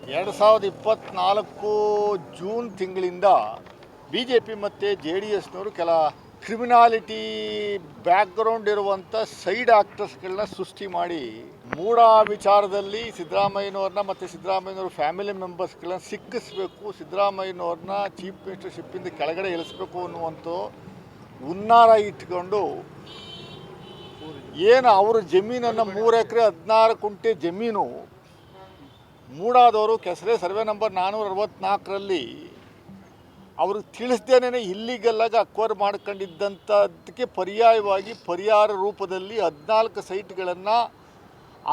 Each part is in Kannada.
2024 ಜೂನ್ ತಿಂಗಳಿಂದ ಬಿ ಜೆ ಪಿ ಮತ್ತು ಜೆ ಡಿ ಎಸ್ನವರು ಕೆಲ ಕ್ರಿಮಿನಾಲಿಟಿ ಬ್ಯಾಕ್ಗ್ರೌಂಡ್ ಇರುವಂಥ ಸೈಡ್ ಆಕ್ಟರ್ಸ್ಗಳನ್ನ ಸೃಷ್ಟಿ ಮಾಡಿ ಮೂಢ ವಿಚಾರದಲ್ಲಿ ಸಿದ್ದರಾಮಯ್ಯನವ್ರನ್ನ ಮತ್ತು ಸಿದ್ದರಾಮಯ್ಯನವ್ರ ಫ್ಯಾಮಿಲಿ ಮೆಂಬರ್ಸ್ಗಳನ್ನ ಸಿಕ್ಕಿಸ್ಬೇಕು, ಸಿದ್ದರಾಮಯ್ಯನವ್ರನ್ನ ಚೀಫ್ ಮಿನಿಸ್ಟರ್ಶಿಪ್ಪಿಂದ ಕೆಳಗಡೆ ಇಳಿಸ್ಬೇಕು ಅನ್ನುವಂಥ ಹುನ್ನಾರ ಇಟ್ಕೊಂಡು ಏನು ಅವರ ಜಮೀನನ್ನು 3 ಎಕರೆ 16 ಕುಂಟೆ ಜಮೀನು ಮೂಡಾದವರು ಕೆಸರೆ ಸರ್ವೆ ನಂಬರ್ 464ರಲ್ಲಿ ಅವ್ರಿಗೆ ತಿಳಿಸ್ದೇನೆ ಇಲ್ಲಿಗೆಲ್ಲಾಗ ಅಕ್ವೈರ್ ಮಾಡ್ಕೊಂಡಿದ್ದಂಥದ್ದಕ್ಕೆ ಪರ್ಯಾಯವಾಗಿ ಪರಿಹಾರ ರೂಪದಲ್ಲಿ 14 ಸೈಟ್ಗಳನ್ನು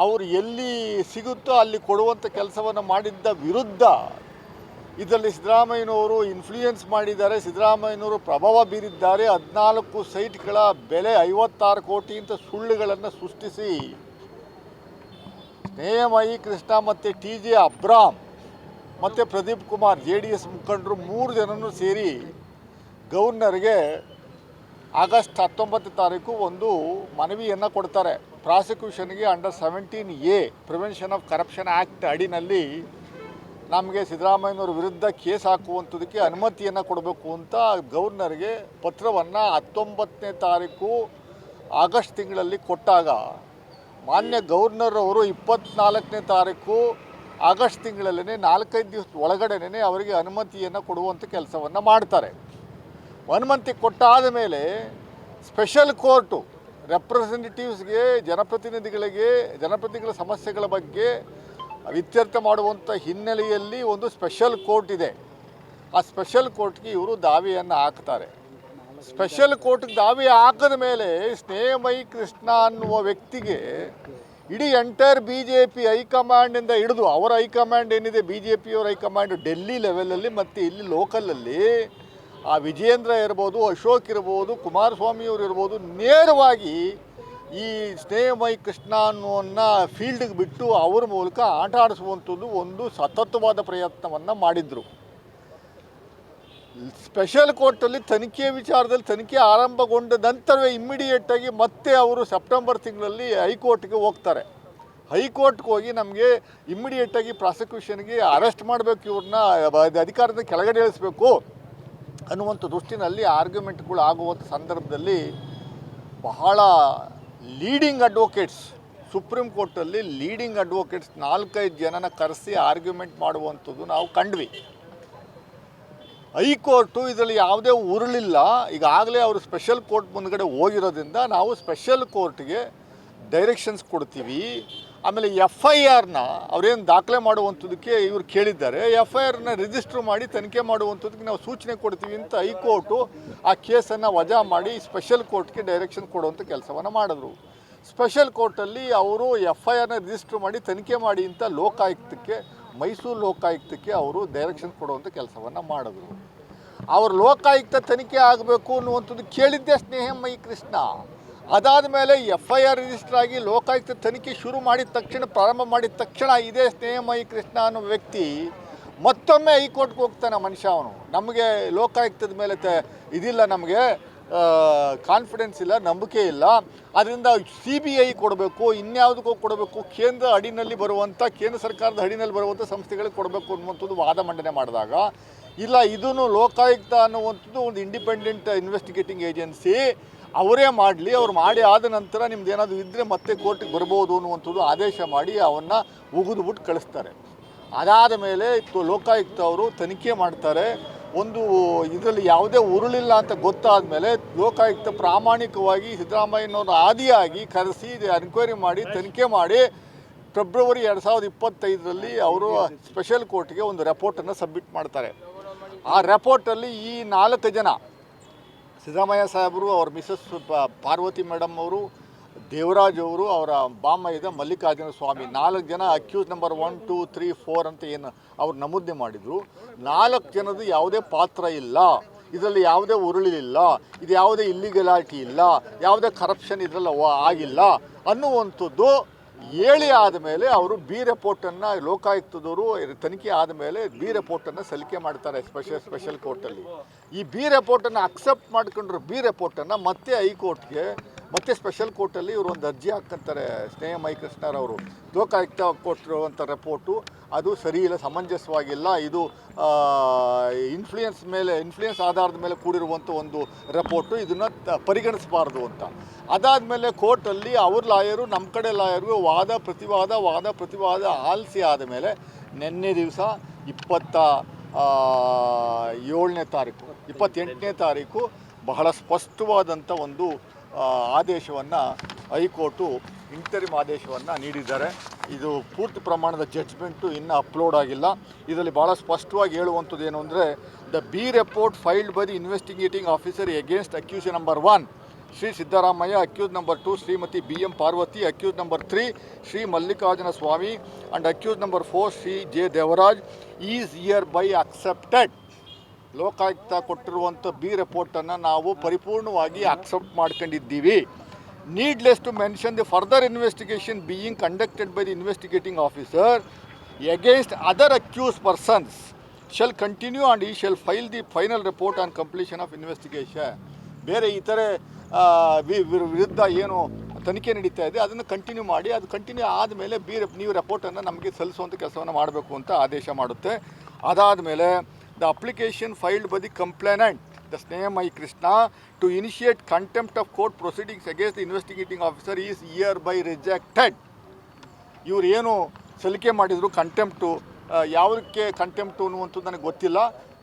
ಅವರು ಎಲ್ಲಿ ಸಿಗುತ್ತೋ ಅಲ್ಲಿ ಕೊಡುವಂಥ ಕೆಲಸವನ್ನು ಮಾಡಿದ್ದ ವಿರುದ್ಧ ಇದರಲ್ಲಿ ಸಿದ್ದರಾಮಯ್ಯನವರು ಇನ್ಫ್ಲೂಯೆನ್ಸ್ ಮಾಡಿದ್ದಾರೆ, ಸಿದ್ದರಾಮಯ್ಯನವರು ಪ್ರಭಾವ ಬೀರಿದ್ದಾರೆ. 14 ಸೈಟ್ಗಳ ಬೆಲೆ 56 ಕೋಟಿ ಅಂತ ಸುಳ್ಳುಗಳನ್ನು ಸೃಷ್ಟಿಸಿ ಸ್ನೇಹಮಯಿ ಕೃಷ್ಣ ಮತ್ತು ಟಿ ಜೆ ಅಬ್ರಾಮ್ ಮತ್ತು Pradeep Kumar J D S ಮುಖಂಡರು 3 ಜನನೂ ಸೇರಿ ಗವರ್ನರ್ಗೆ ಆಗಸ್ಟ್ 19 ತಾರೀಕು ಒಂದು ಮನವಿಯನ್ನು ಕೊಡ್ತಾರೆ. ಪ್ರಾಸಿಕ್ಯೂಷನ್ಗೆ under 17A prevention of corruption act ಅಡಿನಲ್ಲಿ ನಮಗೆ ಸಿದ್ದರಾಮಯ್ಯನವ್ರ ವಿರುದ್ಧ ಕೇಸ್ ಹಾಕುವಂಥದ್ದಕ್ಕೆ ಅನುಮತಿಯನ್ನು ಕೊಡಬೇಕು ಅಂತ ಗವರ್ನರ್ಗೆ ಪತ್ರವನ್ನು 19ನೇ ತಾರೀಕು ಆಗಸ್ಟ್ ತಿಂಗಳಲ್ಲಿ ಕೊಟ್ಟಾಗ ಮಾನ್ಯ ಗವರ್ನರ್ ಅವರು 24ನೇ ತಾರೀಕು ಆಗಸ್ಟ್ ತಿಂಗಳಲ್ಲೇ 4-5 ದಿವಸ ಒಳಗಡೆನೇ ಅವರಿಗೆ ಅನುಮತಿಯನ್ನು ಕೊಡುವಂಥ ಕೆಲಸವನ್ನು ಮಾಡ್ತಾರೆ. ಅನುಮತಿ ಕೊಟ್ಟಾದ ಮೇಲೆ ಸ್ಪೆಷಲ್ ಕೋರ್ಟು ರೆಪ್ರೆಸೆಂಟೇಟಿವ್ಸ್ಗೆ ಜನಪ್ರತಿನಿಧಿಗಳ ಸಮಸ್ಯೆಗಳ ಬಗ್ಗೆ ಇತ್ಯರ್ಥ ಮಾಡುವಂಥ ಹಿನ್ನೆಲೆಯಲ್ಲಿ ಒಂದು ಸ್ಪೆಷಲ್ ಕೋರ್ಟ್ ಇದೆ. ಆ ಸ್ಪೆಷಲ್ ಕೋರ್ಟ್ಗೆ ಇವರು ದಾವೆಯನ್ನು ಹಾಕ್ತಾರೆ. ಸ್ಪೆಷಲ್ ಕೋರ್ಟ್ಗೆ ದಾವೆ ಹಾಕಿದ ಮೇಲೆ ಸ್ನೇಹಮಯಿ ಕೃಷ್ಣ ಅನ್ನುವ ವ್ಯಕ್ತಿಗೆ ಇಡೀ ಎಂಟೈರ್ ಬಿ ಜೆ ಪಿ ಹೈಕಮಾಂಡಿಂದ ಹಿಡಿದು ಅವರ ಹೈಕಮಾಂಡ್ ಏನಿದೆ ಬಿ ಜೆ ಪಿಯವರ ಹೈಕಮಾಂಡ್ ಡೆಲ್ಲಿ ಲೆವೆಲಲ್ಲಿ ಮತ್ತು ಇಲ್ಲಿ ಲೋಕಲಲ್ಲಿ ಆ ವಿಜೇಂದ್ರ ಇರ್ಬೋದು, ಅಶೋಕ್ ಇರ್ಬೋದು, ಕುಮಾರಸ್ವಾಮಿಯವರು ಇರ್ಬೋದು, ನೇರವಾಗಿ ಈ ಸ್ನೇಹಮಯಿ ಕೃಷ್ಣ ಅನ್ನೋನ್ನ ಫೀಲ್ಡ್ಗೆ ಬಿಟ್ಟು ಅವ್ರ ಮೂಲಕ ಆಟ ಆಡಿಸುವಂಥದ್ದು ಒಂದು ಸತತವಾದ ಪ್ರಯತ್ನವನ್ನು ಮಾಡಿದರು. ಸ್ಪೆಷಲ್ ಕೋರ್ಟಲ್ಲಿ ತನಿಖೆ ವಿಚಾರದಲ್ಲಿ ತನಿಖೆ ಆರಂಭಗೊಂಡ ನಂತರವೇ ಇಮ್ಮಿಡಿಯೇಟಾಗಿ ಮತ್ತೆ ಅವರು ಸೆಪ್ಟೆಂಬರ್ ತಿಂಗಳಲ್ಲಿ ಹೈಕೋರ್ಟ್ಗೆ ಹೋಗ್ತಾರೆ. ಹೈಕೋರ್ಟ್ಗೆ ಹೋಗಿ ನಮಗೆ ಇಮ್ಮಿಡಿಯೇಟಾಗಿ ಪ್ರಾಸಿಕ್ಯೂಷನ್ಗೆ ಅರೆಸ್ಟ್ ಮಾಡಬೇಕು, ಇವ್ರನ್ನ ಅಧಿಕಾರದ ಕೆಳಗಡೆ ಇಳಿಸ್ಬೇಕು ಅನ್ನುವಂಥ ದೃಷ್ಟಿನಲ್ಲಿ ಆರ್ಗ್ಯುಮೆಂಟ್ಗಳು ಆಗುವಂಥ ಸಂದರ್ಭದಲ್ಲಿ ಬಹಳ ಲೀಡಿಂಗ್ ಅಡ್ವೊಕೇಟ್ಸ್ ಸುಪ್ರೀಂ ಕೋರ್ಟಲ್ಲಿ ಲೀಡಿಂಗ್ ಅಡ್ವೊಕೇಟ್ಸ್ 4-5 ಜನನ ಕರೆಸಿ ಆರ್ಗ್ಯುಮೆಂಟ್ ಮಾಡುವಂಥದ್ದು ನಾವು ಕಂಡ್ವಿ. ಹೈಕೋರ್ಟು ಇದರಲ್ಲಿ ಯಾವುದೇ ಉರುಳಿಲ್ಲ. ಈಗಾಗಲೇ ಅವರು ಸ್ಪೆಷಲ್ ಕೋರ್ಟ್ ಮುಂದ್ಗಡೆ ಹೋಗಿರೋದ್ರಿಂದ ನಾವು ಸ್ಪೆಷಲ್ ಕೋರ್ಟ್ಗೆ ಡೈರೆಕ್ಷನ್ಸ್ ಕೊಡ್ತೀವಿ. ಆಮೇಲೆ FIRನ ಅವ್ರೇನು ದಾಖಲೆ ಮಾಡುವಂಥದ್ದಕ್ಕೆ ಇವರು ಕೇಳಿದ್ದಾರೆ. FIRನ ರಿಜಿಸ್ಟ್ರ್ ಮಾಡಿ ತನಿಖೆ ಮಾಡುವಂಥದ್ದಕ್ಕೆ ನಾವು ಸೂಚನೆ ಕೊಡ್ತೀವಿ ಅಂತ ಹೈಕೋರ್ಟು ಆ ಕೇಸನ್ನು ವಜಾ ಮಾಡಿ ಸ್ಪೆಷಲ್ ಕೋರ್ಟ್ಗೆ ಡೈರೆಕ್ಷನ್ ಕೊಡುವಂಥ ಕೆಲಸವನ್ನು ಮಾಡಿದ್ರು. ಸ್ಪೆಷಲ್ ಕೋರ್ಟಲ್ಲಿ ಅವರು FIRನ ರಿಜಿಸ್ಟ್ರ್ ಮಾಡಿ ತನಿಖೆ ಮಾಡಿ ಅಂತ ಮೈಸೂರು ಲೋಕಾಯುಕ್ತಕ್ಕೆ ಅವರು ಡೈರೆಕ್ಷನ್ ಕೊಡುವಂಥ ಕೆಲಸವನ್ನು ಮಾಡಿದ್ರು. ಅವರು ಲೋಕಾಯುಕ್ತ ತನಿಖೆ ಆಗಬೇಕು ಅನ್ನುವಂಥದ್ದು ಕೇಳಿದ್ದೆ ಸ್ನೇಹಮಯಿ ಕೃಷ್ಣ. ಅದಾದ ಮೇಲೆ FIR ರಿಜಿಸ್ಟರ್ ಆಗಿ ಲೋಕಾಯುಕ್ತ ತನಿಖೆ ಪ್ರಾರಂಭ ಮಾಡಿದ ತಕ್ಷಣ ಇದೇ ಸ್ನೇಹಮಯಿ ಕೃಷ್ಣ ಅನ್ನೋ ವ್ಯಕ್ತಿ ಮತ್ತೊಮ್ಮೆ ಹೈಕೋರ್ಟ್ಗೆ ಹೋಗ್ತಾನೆ. ಮನುಷ್ಯ ಅವನು ನಮಗೆ ಲೋಕಾಯುಕ್ತದ ಮೇಲೆ ಇದಿಲ್ಲ, ನಮಗೆ ಕಾನ್ಫಿಡೆನ್ಸ್ ಇಲ್ಲ, ನಂಬಿಕೆ ಇಲ್ಲ, ಅದರಿಂದ CBI ಕೊಡಬೇಕು, ಇನ್ಯಾವುದಕ್ಕೂ ಕೊಡಬೇಕು, ಕೇಂದ್ರ ಸರ್ಕಾರದ ಅಡಿನಲ್ಲಿ ಬರುವಂಥ ಸಂಸ್ಥೆಗಳಿಗೆ ಕೊಡಬೇಕು ಅನ್ನುವಂಥದ್ದು ವಾದ ಮಂಡನೆ ಮಾಡಿದಾಗ ಇಲ್ಲ, ಇದನ್ನು ಲೋಕಾಯುಕ್ತ ಅನ್ನುವಂಥದ್ದು ಒಂದು ಇಂಡಿಪೆಂಡೆಂಟ್ ಇನ್ವೆಸ್ಟಿಗೇಟಿಂಗ್ ಏಜೆನ್ಸಿ, ಅವರೇ ಮಾಡಲಿ, ಅವ್ರು ಮಾಡಿ ಆದ ನಂತರ ನಿಮ್ದು ಏನಾದರೂ ಇದ್ದರೆ ಮತ್ತೆ ಕೋರ್ಟಿಗೆ ಬರ್ಬೋದು ಅನ್ನುವಂಥದ್ದು ಆದೇಶ ಮಾಡಿ ಅವನ್ನ ಉಗಿದ್ಬಿಟ್ಟು ಕಳಿಸ್ತಾರೆ. ಅದಾದ ಮೇಲೆ ಲೋಕಾಯುಕ್ತ ಅವರು ತನಿಖೆ ಮಾಡ್ತಾರೆ. ಇದರಲ್ಲಿ ಯಾವುದೇ ಉರುಳಿಲ್ಲ ಅಂತ ಗೊತ್ತಾದ ಮೇಲೆ ಲೋಕಾಯುಕ್ತ ಪ್ರಾಮಾಣಿಕವಾಗಿ ಸಿದ್ದರಾಮಯ್ಯನವ್ರ ಆದಿಯಾಗಿ ಕರೆಸಿ ಎನ್ಕ್ವೈರಿ ಮಾಡಿ ತನಿಖೆ ಮಾಡಿ ಫೆಬ್ರವರಿ 2025ರಲ್ಲಿ ಅವರು ಸ್ಪೆಷಲ್ ಕೋರ್ಟ್ಗೆ ಒಂದು ರಿಪೋರ್ಟನ್ನು ಸಬ್ಮಿಟ್ ಮಾಡ್ತಾರೆ. ಆ ರಿಪೋರ್ಟಲ್ಲಿ ಈ 4 ಜನ ಸಿದ್ದರಾಮಯ್ಯ ಸಾಹೇಬರು, ಅವ್ರ ಮಿಸಸ್ ಪಾರ್ವತಿ ಮೇಡಮ್ ಅವರು, ದೇವರಾಜ್ ಅವರು, ಅವರ ಬಾಮೈದ ಮಲ್ಲಿಕಾರ್ಜುನ ಸ್ವಾಮಿ, 4 ಜನ ಅಕ್ಯೂಸ್ ನಂಬರ್ 1, 2, 3, 4 ಅಂತ ಏನು ಅವ್ರು ನಮೂದನೆ ಮಾಡಿದರು. 4 ಜನದ್ದು ಯಾವುದೇ ಪಾತ್ರ ಇಲ್ಲ, ಇದರಲ್ಲಿ ಯಾವುದೇ ಉರುಳಿಲ್ಲ, ಇದು ಯಾವುದೇ ಇಲ್ಲಿಗಲಾಟಿ ಇಲ್ಲ, ಯಾವುದೇ ಕರಪ್ಷನ್ ಇದರಲ್ಲಿ ಆಗಿಲ್ಲ ಅನ್ನುವಂಥದ್ದು ಹೇಳಿ ಆದಮೇಲೆ ಅವರು ಬಿ ರಿಪೋರ್ಟನ್ನು ಲೋಕಾಯುಕ್ತದವರು ತನಿಖೆ ಆದಮೇಲೆ ಬಿ ರಿಪೋರ್ಟನ್ನು ಸಲ್ಲಿಕೆ ಮಾಡ್ತಾರೆ ಸ್ಪೆಷಲ್ ಕೋರ್ಟಲ್ಲಿ. ಈ ಬಿ ರಿಪೋರ್ಟನ್ನು ಅಕ್ಸೆಪ್ಟ್ ಮಾಡ್ಕೊಂಡ್ರು ಬಿ ರಿಪೋರ್ಟನ್ನು ಮತ್ತೆ ಹೈಕೋರ್ಟ್ಗೆ ಮತ್ತು ಸ್ಪೆಷಲ್ ಕೋರ್ಟಲ್ಲಿ ಇವರು ಒಂದು ಅರ್ಜಿ ಹಾಕ್ಕೊಂತಾರೆ ಸ್ನೇಹ ಮೈ ಕೃಷ್ಣರವರು. ಲೋಕಾಯುಕ್ತ ಕೊಟ್ಟಿರುವಂಥ ರಿಪೋರ್ಟು ಅದು ಸರಿ ಇಲ್ಲ, ಸಮಂಜಸವಾಗಿಲ್ಲ, ಇದು ಇನ್ಫ್ಲೂಯೆನ್ಸ್ ಆಧಾರದ ಮೇಲೆ ಕೂಡಿರುವಂಥ ಒಂದು ರಿಪೋರ್ಟು, ಇದನ್ನು ಪರಿಗಣಿಸಬಾರ್ದು ಅಂತ. ಅದಾದಮೇಲೆ ಕೋರ್ಟಲ್ಲಿ ಅವ್ರ ಲಾಯರು ನಮ್ಮ ಕಡೆ ಲಾಯರ್ಗೂ ವಾದ ಪ್ರತಿವಾದ ಆಲಿಸಿ ಆದಮೇಲೆ ನಿನ್ನೆ ದಿವಸ 28ನೇ ತಾರೀಕು ಬಹಳ ಸ್ಪಷ್ಟವಾದಂಥ ಒಂದು ಆದೇಶವನ್ನು ಹೈಕೋರ್ಟು ಇಂಟರಿಮ್ ಆದೇಶವನ್ನು ನೀಡಿದ್ದಾರೆ. ಇದು ಪೂರ್ತಿ ಪ್ರಮಾಣದ ಜಡ್ಜ್ಮೆಂಟು ಇನ್ನೂ ಅಪ್ಲೋಡ್ ಆಗಿಲ್ಲ. ಇದರಲ್ಲಿ ಭಾಳ ಸ್ಪಷ್ಟವಾಗಿ ಹೇಳುವಂಥದ್ದು ಏನು ಅಂದರೆ, the B report filed by the investigating officer against accused number 1 Shri Siddaramaiah, accused number 2 Shrimati BM Parvathi, accused number 3 Shri Mallikarjuna Swamy and accused number 4 Shri J. Devaraj is hereby accepted. Lokayukta ಕೊಟ್ಟಿರುವಂಥ ಬಿ ರಿಪೋರ್ಟನ್ನು ನಾವು ಪರಿಪೂರ್ಣವಾಗಿ ಅಕ್ಸೆಪ್ಟ್ ಮಾಡ್ಕೊಂಡಿದ್ದೀವಿ. Needless to mention the further investigation being conducted by the investigating officer against other accused persons shall continue and ಈ shell file the final report on completion of investigation. ಬೇರೆ ಇತರೆ ವಿರುದ್ಧ ಏನು ತನಿಖೆ ನಡೀತಾ ಇದೆ ಅದನ್ನು ಕಂಟಿನ್ಯೂ ಮಾಡಿ, ಅದು ಕಂಟಿನ್ಯೂ ಆದಮೇಲೆ ನೀವು ರಿಪೋರ್ಟನ್ನು ನಮಗೆ ಸಲ್ಲಿಸುವಂಥ ಕೆಲಸವನ್ನು ಮಾಡಬೇಕು ಅಂತ ಆದೇಶ ಮಾಡುತ್ತೆ. ಅದಾದಮೇಲೆ the application filed by the complainant the Snehamayi Krishna to initiate contempt of court proceedings against the investigating officer is hereby rejected. ಇವರು ಏನು ಸಲ್ಲಿಕೆ ಮಾಡಿದರು ಕಂಟೆಂಪ್ಟು, ಯಾವುದಕ್ಕೆ ಕಂಟೆಂಪ್ಟು ಅನ್ನುವಂಥದ್ದು ನನಗೆ ಗೊತ್ತಿಲ್ಲ.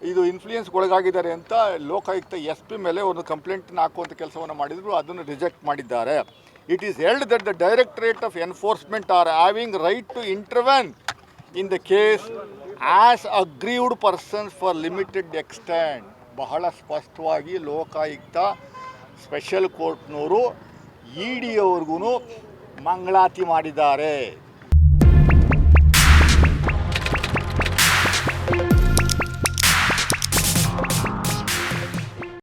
ಇದು ಇನ್ಫ್ಲೂಯೆನ್ಸ್ಗೆ ಒಳಗಾಗಿದ್ದಾರೆ ಅಂತ ಲೋಕಾಯುಕ್ತ SP ಮೇಲೆ ಒಂದು ಕಂಪ್ಲೇಂಟನ್ನು ಹಾಕುವಂಥ ಕೆಲಸವನ್ನು ಮಾಡಿದರು, ಅದನ್ನು ರಿಜೆಕ್ಟ್ ಮಾಡಿದ್ದಾರೆ. It is held that the directorate of enforcement are having right to intervene in the case as aggrieved persons for limited extent. ಬಹಳ ಸ್ಪಷ್ಟವಾಗಿ ಲೋಕಾಯುಕ್ತ ಸ್ಪೆಷಲ್ ಕೋರ್ಟ್ನವರು ED ಅವ್ರಿಗೂ ಮಂಗಳಾತಿ ಮಾಡಿದ್ದಾರೆ.